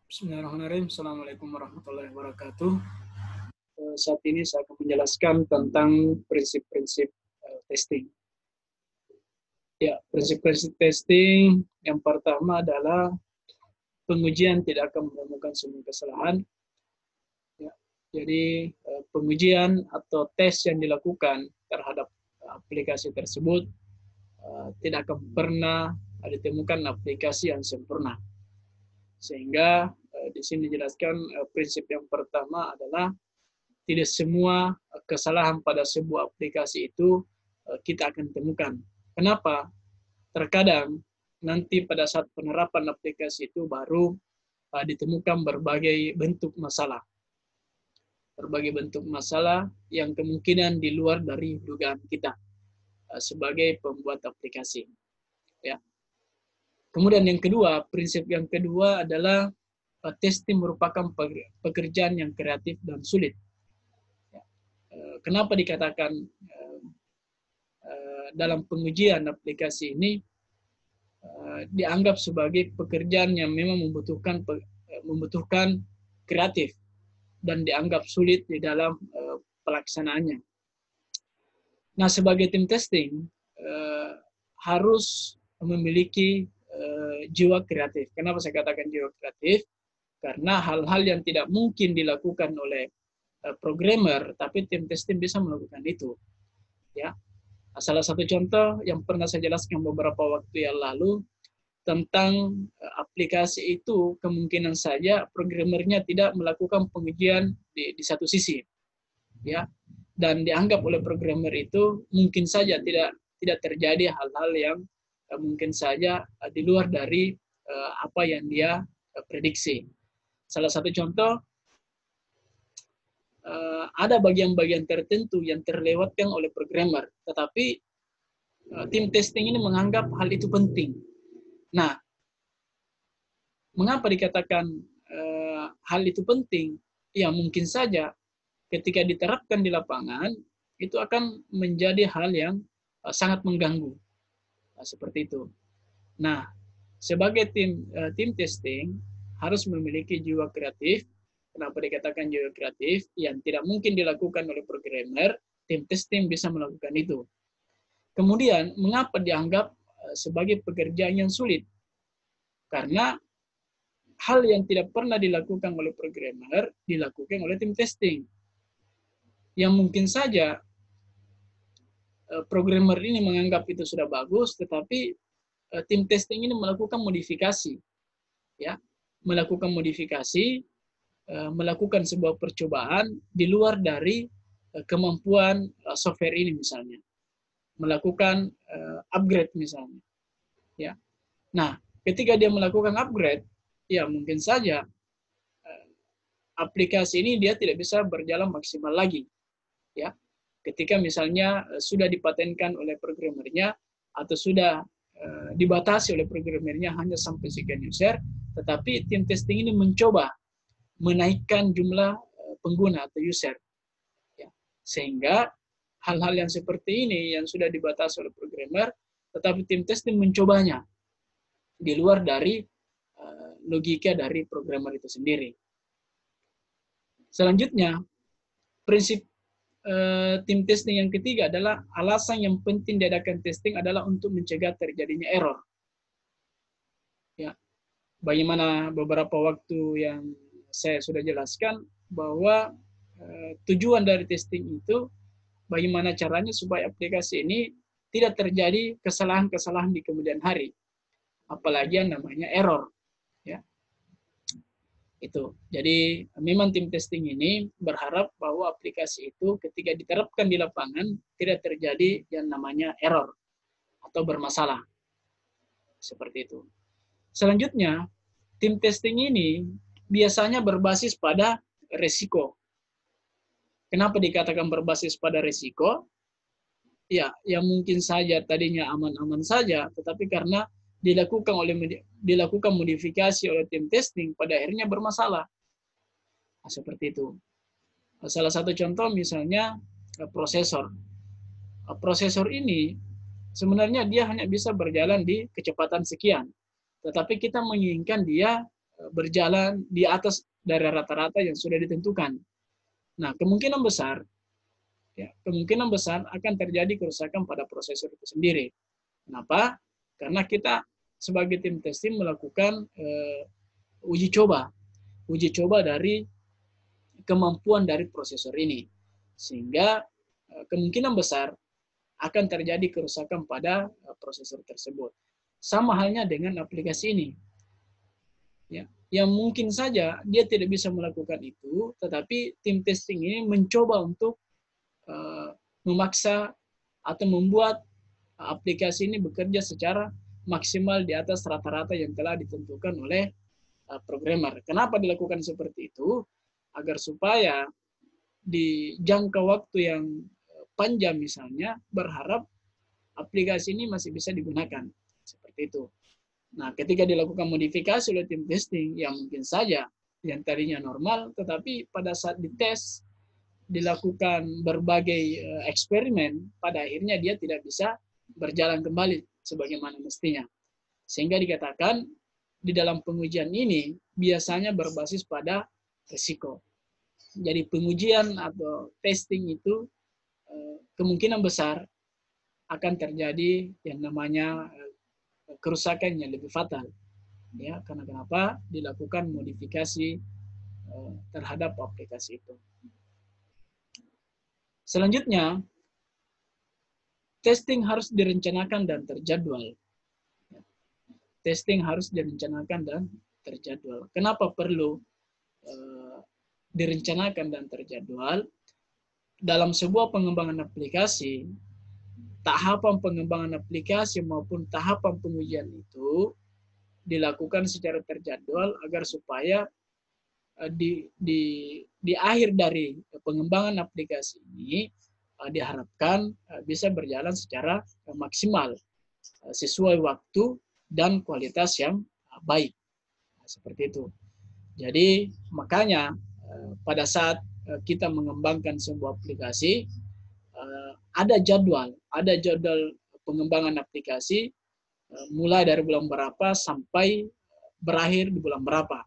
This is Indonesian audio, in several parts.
Bismillahirrahmanirrahim. Assalamualaikum warahmatullahi wabarakatuh. Saat ini saya akan menjelaskan tentang prinsip-prinsip testing. Ya, prinsip-prinsip testing yang pertama adalah pengujian tidak akan menemukan semua kesalahan. Ya, jadi pengujian atau tes yang dilakukan terhadap aplikasi tersebut tidak akan pernah ditemukan aplikasi yang sempurna. Sehingga di sini dijelaskan prinsip yang pertama adalah tidak semua kesalahan pada sebuah aplikasi itu kita akan temukan. Kenapa? Terkadang nanti pada saat penerapan aplikasi itu baru ditemukan berbagai bentuk masalah. Berbagai bentuk masalah yang kemungkinan di luar dari dugaan kita sebagai pembuat aplikasi. Ya. Kemudian yang kedua, prinsip yang kedua adalah testing merupakan pekerjaan yang kreatif dan sulit. Kenapa dikatakan dalam pengujian aplikasi ini dianggap sebagai pekerjaan yang memang membutuhkan kreatif dan dianggap sulit di dalam pelaksanaannya. Nah, sebagai tim testing harus memiliki jiwa kreatif. Kenapa saya katakan jiwa kreatif? Karena hal-hal yang tidak mungkin dilakukan oleh programmer, tapi tim testing bisa melakukan itu. Ya, salah satu contoh yang pernah saya jelaskan beberapa waktu yang lalu tentang aplikasi itu kemungkinan saja programmernya tidak melakukan pengujian di satu sisi, ya, dan dianggap oleh programmer itu mungkin saja tidak terjadi hal-hal yang mungkin saja di luar dari apa yang dia prediksi. Salah satu contoh, ada bagian-bagian tertentu yang terlewatkan oleh programmer, tetapi tim testing ini menganggap hal itu penting. Nah, mengapa dikatakan hal itu penting? Ya, mungkin saja ketika diterapkan di lapangan, itu akan menjadi hal yang sangat mengganggu. Seperti itu. Nah, sebagai tim testing harus memiliki jiwa kreatif. Kenapa dikatakan jiwa kreatif? Yang tidak mungkin dilakukan oleh programmer, tim testing bisa melakukan itu. Kemudian, mengapa dianggap sebagai pekerjaan yang sulit? Karena hal yang tidak pernah dilakukan oleh programmer, dilakukan oleh tim testing. Yang mungkin saja programmer ini menganggap itu sudah bagus, tetapi tim testing ini melakukan modifikasi. Ya, melakukan modifikasi, melakukan sebuah percobaan di luar dari kemampuan software ini misalnya. Melakukan upgrade misalnya. Ya. Nah, ketika dia melakukan upgrade, ya mungkin saja aplikasi ini dia tidak bisa berjalan maksimal lagi. Ya. Ketika misalnya sudah dipatenkan oleh programmernya atau sudah dibatasi oleh programmernya hanya sampai sekian user, tetapi tim testing ini mencoba menaikkan jumlah pengguna atau user. Ya. Sehingga hal-hal yang seperti ini yang sudah dibatasi oleh programmer, tetapi tim testing mencobanya di luar dari logika dari programmer itu sendiri. Selanjutnya, prinsip tim testing yang ketiga adalah alasan yang penting diadakan testing adalah untuk mencegah terjadinya error. Ya, bagaimana beberapa waktu yang saya sudah jelaskan bahwa tujuan dari testing itu bagaimana caranya supaya aplikasi ini tidak terjadi kesalahan-kesalahan di kemudian hari, apalagi yang namanya error. Ya, itu. Jadi memang tim testing ini berharap bahwa aplikasi itu ketika diterapkan di lapangan tidak terjadi yang namanya error atau bermasalah. Seperti itu. Selanjutnya, tim testing ini biasanya berbasis pada resiko. Kenapa dikatakan berbasis pada resiko? Ya, yang mungkin saja tadinya aman-aman saja, tetapi karena dilakukan modifikasi oleh tim testing pada akhirnya bermasalah. Nah, seperti itu. Salah satu contoh misalnya prosesor. Prosesor ini sebenarnya dia hanya bisa berjalan di kecepatan sekian, tetapi kita menginginkan dia berjalan di atas dari rata-rata yang sudah ditentukan. Nah, kemungkinan besar akan terjadi kerusakan pada prosesor itu sendiri. Kenapa? Karena kita sebagai tim testing melakukan uji coba dari kemampuan dari prosesor ini, sehingga kemungkinan besar akan terjadi kerusakan pada prosesor tersebut. Sama halnya dengan aplikasi ini, ya, yang mungkin saja dia tidak bisa melakukan itu, tetapi tim testing ini mencoba untuk memaksa atau membuat aplikasi ini bekerja secara maksimal di atas rata-rata yang telah ditentukan oleh programmer. Kenapa dilakukan seperti itu? Agar supaya di jangka waktu yang panjang misalnya, berharap aplikasi ini masih bisa digunakan. Seperti itu. Nah, ketika dilakukan modifikasi oleh tim testing, yang mungkin saja yang tadinya normal, tetapi pada saat dites, dilakukan berbagai eksperimen, pada akhirnya dia tidak bisa berjalan kembali sebagaimana mestinya. Sehingga dikatakan di dalam pengujian ini biasanya berbasis pada risiko. Jadi pengujian atau testing itu kemungkinan besar akan terjadi yang namanya kerusakan yang lebih fatal. Ya, karena kenapa? Dilakukan modifikasi terhadap aplikasi itu. Selanjutnya, testing harus direncanakan dan terjadwal. Testing harus direncanakan dan terjadwal. Kenapa perlu direncanakan dan terjadwal? Dalam sebuah pengembangan aplikasi, tahapan pengembangan aplikasi maupun tahapan pengujian itu dilakukan secara terjadwal agar supaya di akhir dari pengembangan aplikasi ini diharapkan bisa berjalan secara maksimal sesuai waktu dan kualitas yang baik. Seperti itu. Jadi makanya pada saat kita mengembangkan sebuah aplikasi, ada jadwal pengembangan aplikasi mulai dari bulan berapa sampai berakhir di bulan berapa.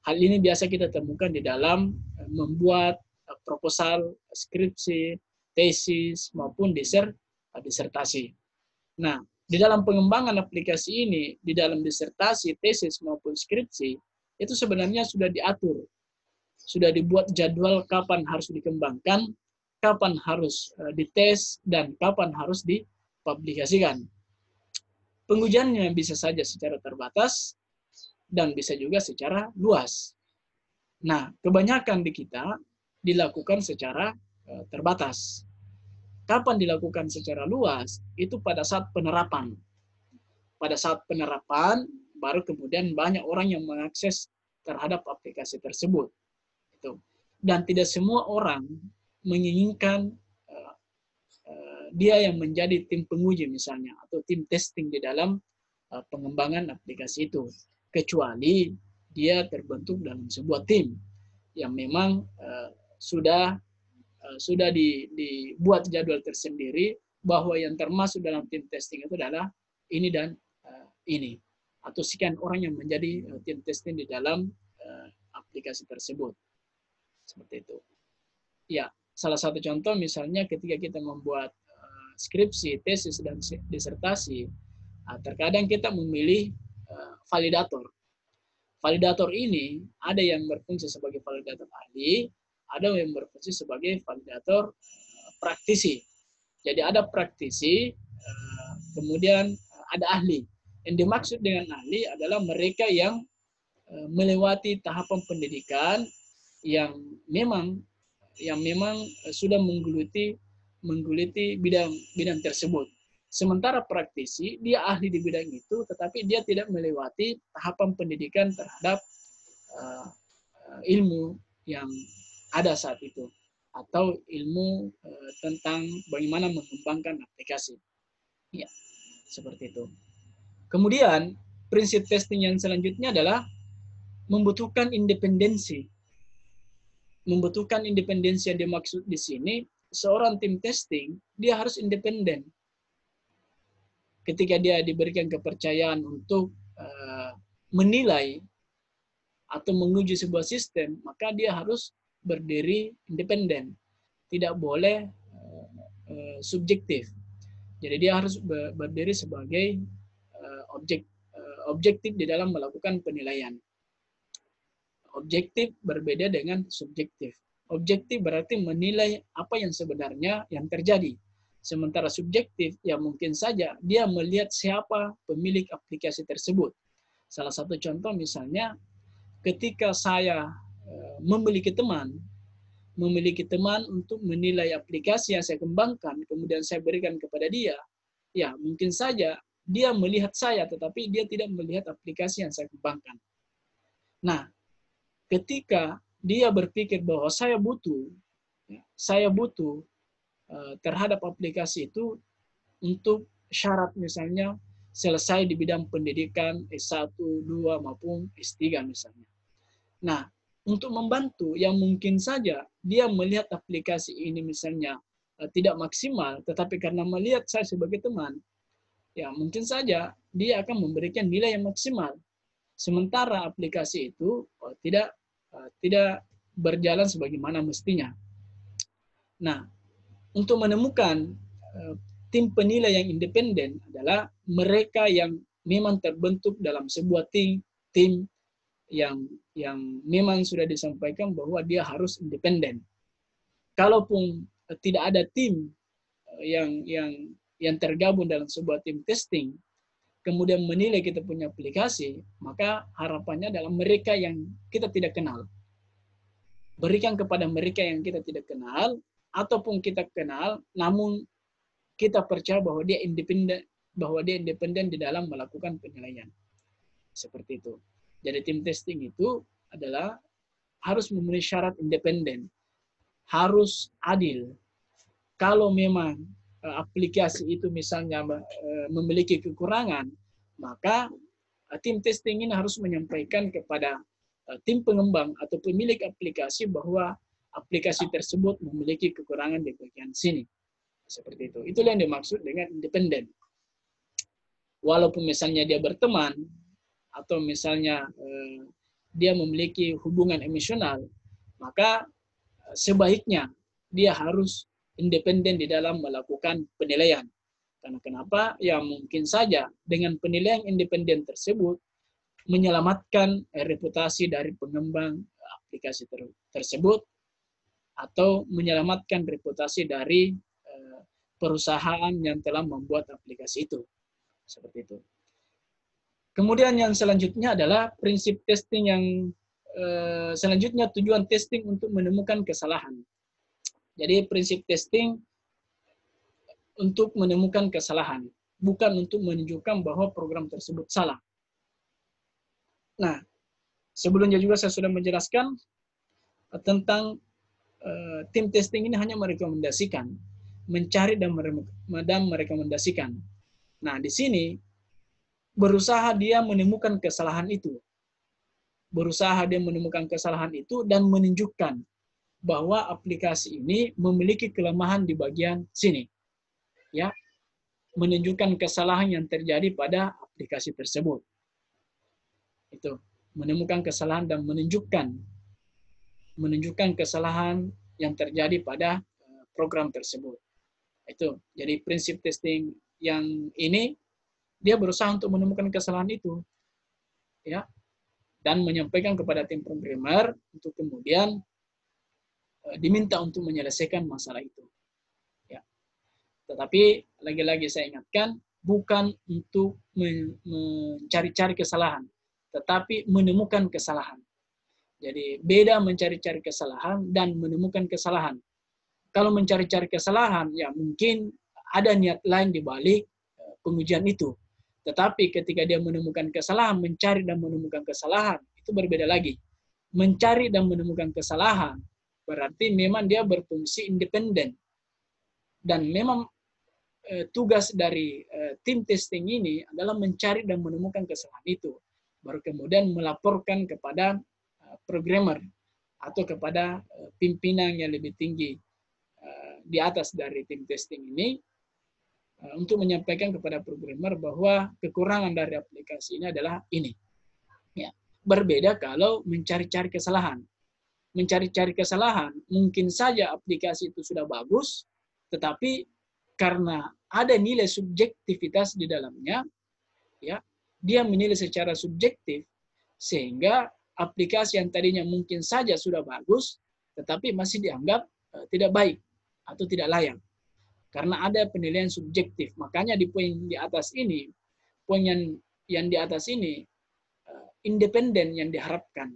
Hal ini biasa kita temukan di dalam membuat proposal, skripsi, tesis, maupun disertasi. Nah, di dalam pengembangan aplikasi ini, di dalam disertasi, tesis, maupun skripsi, itu sebenarnya sudah diatur. Sudah dibuat jadwal kapan harus dikembangkan, kapan harus dites, dan kapan harus dipublikasikan. Pengujiannya bisa saja secara terbatas, dan bisa juga secara luas. Nah, kebanyakan di kita dilakukan secara terbatas. Kapan dilakukan secara luas? Itu pada saat penerapan. Pada saat penerapan, baru kemudian banyak orang yang mengakses terhadap aplikasi tersebut. Dan tidak semua orang menginginkan dia yang menjadi tim penguji misalnya, atau tim testing di dalam pengembangan aplikasi itu. Kecuali dia terbentuk dalam sebuah tim yang memang sudah dibuat jadwal tersendiri bahwa yang termasuk dalam tim testing itu adalah ini dan ini, atau sekian orang yang menjadi tim testing di dalam aplikasi tersebut. Seperti itu. Ya, salah satu contoh misalnya ketika kita membuat skripsi, tesis, dan disertasi, terkadang kita memilih validator. Validator ini ada yang berfungsi sebagai validator ahli, ada yang berfungsi sebagai validator praktisi. Jadi ada praktisi, kemudian ada ahli. Yang dimaksud dengan ahli adalah mereka yang melewati tahapan pendidikan yang memang sudah menggeluti bidang tersebut. Sementara praktisi, dia ahli di bidang itu, tetapi dia tidak melewati tahapan pendidikan terhadap ilmu yang ada saat itu, atau ilmu tentang bagaimana mengembangkan aplikasi. Ya, seperti itu. Kemudian, prinsip testing yang selanjutnya adalah membutuhkan independensi. Membutuhkan independensi yang dimaksud di sini, seorang tim testing, dia harus independen. Ketika dia diberikan kepercayaan untuk menilai atau menguji sebuah sistem, maka dia harus berdiri independen, tidak boleh subjektif. Jadi dia harus berdiri sebagai objektif di dalam melakukan penilaian. Objektif berbeda dengan subjektif. Objektif berarti menilai apa yang sebenarnya yang terjadi. Sementara subjektif, ya mungkin saja dia melihat siapa pemilik aplikasi tersebut. Salah satu contoh misalnya, ketika saya memiliki teman untuk menilai aplikasi yang saya kembangkan, kemudian saya berikan kepada dia, ya mungkin saja dia melihat saya, tetapi dia tidak melihat aplikasi yang saya kembangkan. Nah, ketika dia berpikir bahwa saya butuh terhadap aplikasi itu untuk syarat misalnya selesai di bidang pendidikan S1, 2, maupun S3 misalnya. Nah, untuk membantu yang mungkin saja dia melihat aplikasi ini misalnya tidak maksimal, tetapi karena melihat saya sebagai teman, ya mungkin saja dia akan memberikan nilai yang maksimal. Sementara aplikasi itu tidak berjalan sebagaimana mestinya. Nah, untuk menemukan tim penilai yang independen adalah mereka yang memang terbentuk dalam sebuah tim yang memang sudah disampaikan bahwa dia harus independen. Kalaupun tidak ada tim yang tergabung dalam sebuah tim testing, kemudian menilai kita punya aplikasi, maka harapannya adalah mereka yang kita tidak kenal. Berikan kepada mereka yang kita tidak kenal, ataupun kita kenal, namun kita percaya bahwa dia independen di dalam melakukan penilaian. Seperti itu. Jadi tim testing itu adalah harus memenuhi syarat independen, harus adil. Kalau memang aplikasi itu misalnya memiliki kekurangan, maka tim testing ini harus menyampaikan kepada tim pengembang atau pemilik aplikasi bahwa aplikasi tersebut memiliki kekurangan di bagian sini. Seperti itu. Itulah yang dimaksud dengan independen. Walaupun misalnya dia berteman, atau misalnya dia memiliki hubungan emosional, maka sebaiknya dia harus independen di dalam melakukan penilaian. Karena kenapa? Ya mungkin saja dengan penilaian independen tersebut menyelamatkan reputasi dari pengembang aplikasi tersebut, atau menyelamatkan reputasi dari perusahaan yang telah membuat aplikasi itu. Seperti itu. Kemudian yang selanjutnya adalah prinsip testing yang selanjutnya, tujuan testing untuk menemukan kesalahan. Jadi prinsip testing untuk menemukan kesalahan, bukan untuk menunjukkan bahwa program tersebut salah. Nah, sebelumnya juga saya sudah menjelaskan tentang tim testing ini hanya merekomendasikan, mencari dan merekomendasikan. Nah, di sini berusaha dia menemukan kesalahan itu. Berusaha dia menemukan kesalahan itu dan menunjukkan bahwa aplikasi ini memiliki kelemahan di bagian sini. Ya, menunjukkan kesalahan yang terjadi pada aplikasi tersebut. Itu, menemukan kesalahan dan menunjukkan kesalahan yang terjadi pada program tersebut. Itu. Jadi prinsip testing yang ini dia berusaha untuk menemukan kesalahan itu, ya, dan menyampaikan kepada tim programmer untuk kemudian diminta untuk menyelesaikan masalah itu. Ya. Tetapi lagi-lagi saya ingatkan, bukan untuk mencari-cari kesalahan, tetapi menemukan kesalahan. Jadi beda mencari-cari kesalahan dan menemukan kesalahan. Kalau mencari-cari kesalahan, ya mungkin ada niat lain di balik pengujian itu. Tetapi ketika dia menemukan kesalahan, mencari dan menemukan kesalahan, itu berbeda lagi. Mencari dan menemukan kesalahan berarti memang dia berfungsi independen. Dan memang tugas dari tim testing ini adalah mencari dan menemukan kesalahan itu. Baru kemudian melaporkan kepada programmer atau kepada pimpinan yang lebih tinggi di atas dari tim testing ini, untuk menyampaikan kepada programmer bahwa kekurangan dari aplikasi ini adalah ini. Ya. Berbeda kalau mencari-cari kesalahan. Mencari-cari kesalahan, mungkin saja aplikasi itu sudah bagus, tetapi karena ada nilai subjektivitas di dalamnya, ya, dia menilai secara subjektif, sehingga aplikasi yang tadinya mungkin saja sudah bagus, tetapi masih dianggap tidak baik atau tidak layak. Karena ada penilaian subjektif. Makanya di poin di atas ini, poin yang di atas ini, independen yang diharapkan.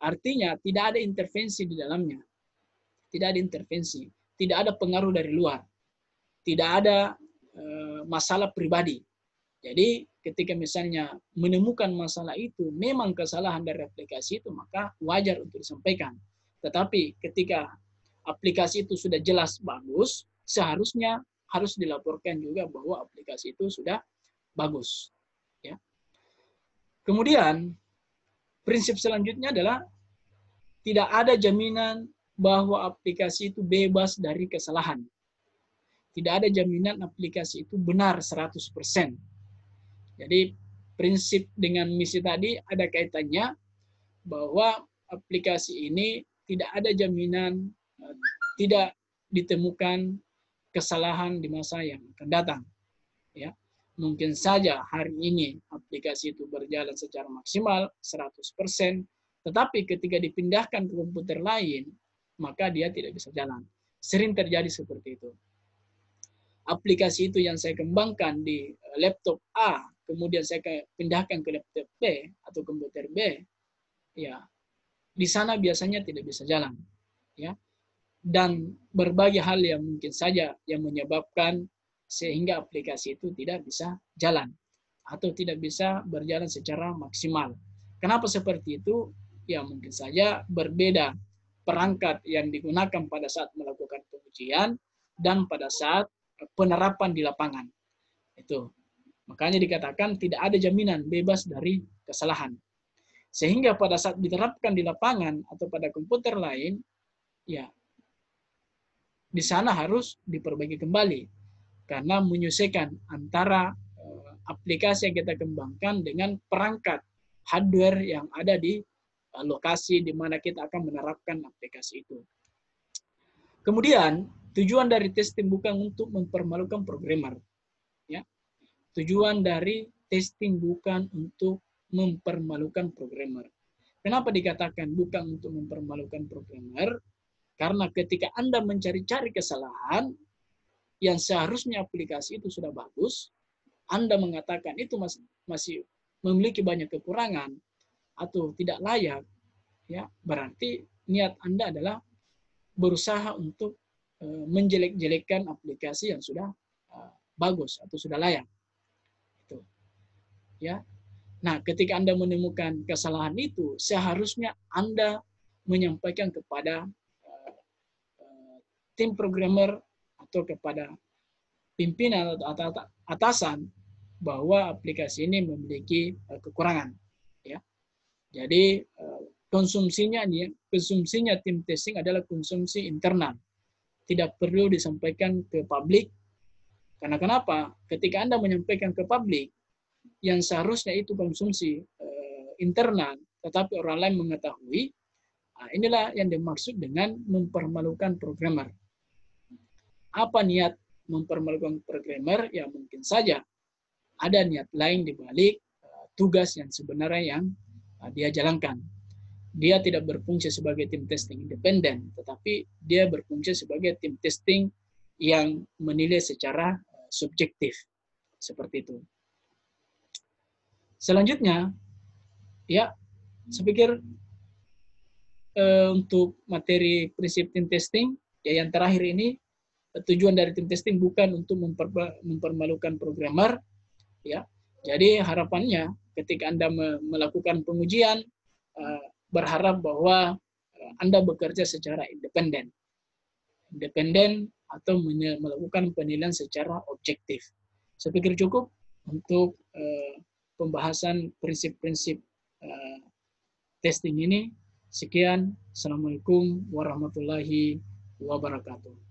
Artinya tidak ada intervensi di dalamnya. Tidak ada intervensi. Tidak ada pengaruh dari luar. Tidak ada masalah pribadi. Jadi ketika misalnya menemukan masalah itu memang kesalahan dari aplikasi itu, maka wajar untuk disampaikan. Tetapi ketika aplikasi itu sudah jelas bagus, seharusnya harus dilaporkan juga bahwa aplikasi itu sudah bagus. Ya. Kemudian prinsip selanjutnya adalah tidak ada jaminan bahwa aplikasi itu bebas dari kesalahan. Tidak ada jaminan aplikasi itu benar 100%. Jadi prinsip dengan misi tadi ada kaitannya bahwa aplikasi ini tidak ada jaminan tidak ditemukan kesalahan di masa yang akan datang. Ya. Mungkin saja hari ini aplikasi itu berjalan secara maksimal 100%, tetapi ketika dipindahkan ke komputer lain, maka dia tidak bisa jalan. Sering terjadi seperti itu. Aplikasi itu yang saya kembangkan di laptop A, kemudian saya pindahkan ke laptop B atau komputer B, ya di sana biasanya tidak bisa jalan, ya. Dan berbagai hal yang mungkin saja yang menyebabkan sehingga aplikasi itu tidak bisa jalan atau tidak bisa berjalan secara maksimal. Kenapa seperti itu? Ya mungkin saja berbeda perangkat yang digunakan pada saat melakukan pengujian dan pada saat penerapan di lapangan. Itu. Makanya dikatakan tidak ada jaminan bebas dari kesalahan. Sehingga pada saat diterapkan di lapangan atau pada komputer lain, ya di sana harus diperbaiki kembali karena menyelesaikan antara aplikasi yang kita kembangkan dengan perangkat hardware yang ada di lokasi di mana kita akan menerapkan aplikasi itu. Kemudian tujuan dari testing bukan untuk mempermalukan programmer. Ya. Tujuan dari testing bukan untuk mempermalukan programmer. Kenapa dikatakan bukan untuk mempermalukan programmer? Karena ketika Anda mencari-cari kesalahan yang seharusnya aplikasi itu sudah bagus, Anda mengatakan itu masih memiliki banyak kekurangan atau tidak layak, ya berarti niat Anda adalah berusaha untuk menjelek-jelekkan aplikasi yang sudah bagus atau sudah layak. Itu. Ya. Nah, ketika Anda menemukan kesalahan itu, seharusnya Anda menyampaikan kepada tim programmer atau kepada pimpinan atau atasan bahwa aplikasi ini memiliki kekurangan. Ya. Jadi konsumsinya tim testing adalah konsumsi internal. Tidak perlu disampaikan ke publik. Karena kenapa? Ketika Anda menyampaikan ke publik, yang seharusnya itu konsumsi internal, tetapi orang lain mengetahui, inilah yang dimaksud dengan mempermalukan programmer. Apa niat mempermalukan programmer? Ya mungkin saja ada niat lain di balik tugas yang sebenarnya yang dia jalankan. Dia tidak berfungsi sebagai tim testing independen, tetapi dia berfungsi sebagai tim testing yang menilai secara subjektif. Seperti itu. Selanjutnya, ya, saya pikir untuk materi prinsip tim testing, ya yang terakhir ini, tujuan dari tim testing bukan untuk mempermalukan programmer, ya. Jadi harapannya ketika Anda melakukan pengujian, berharap bahwa Anda bekerja secara independen atau melakukan penilaian secara objektif. Saya pikir cukup untuk pembahasan prinsip-prinsip testing ini. Sekian, Assalamualaikum warahmatullahi wabarakatuh.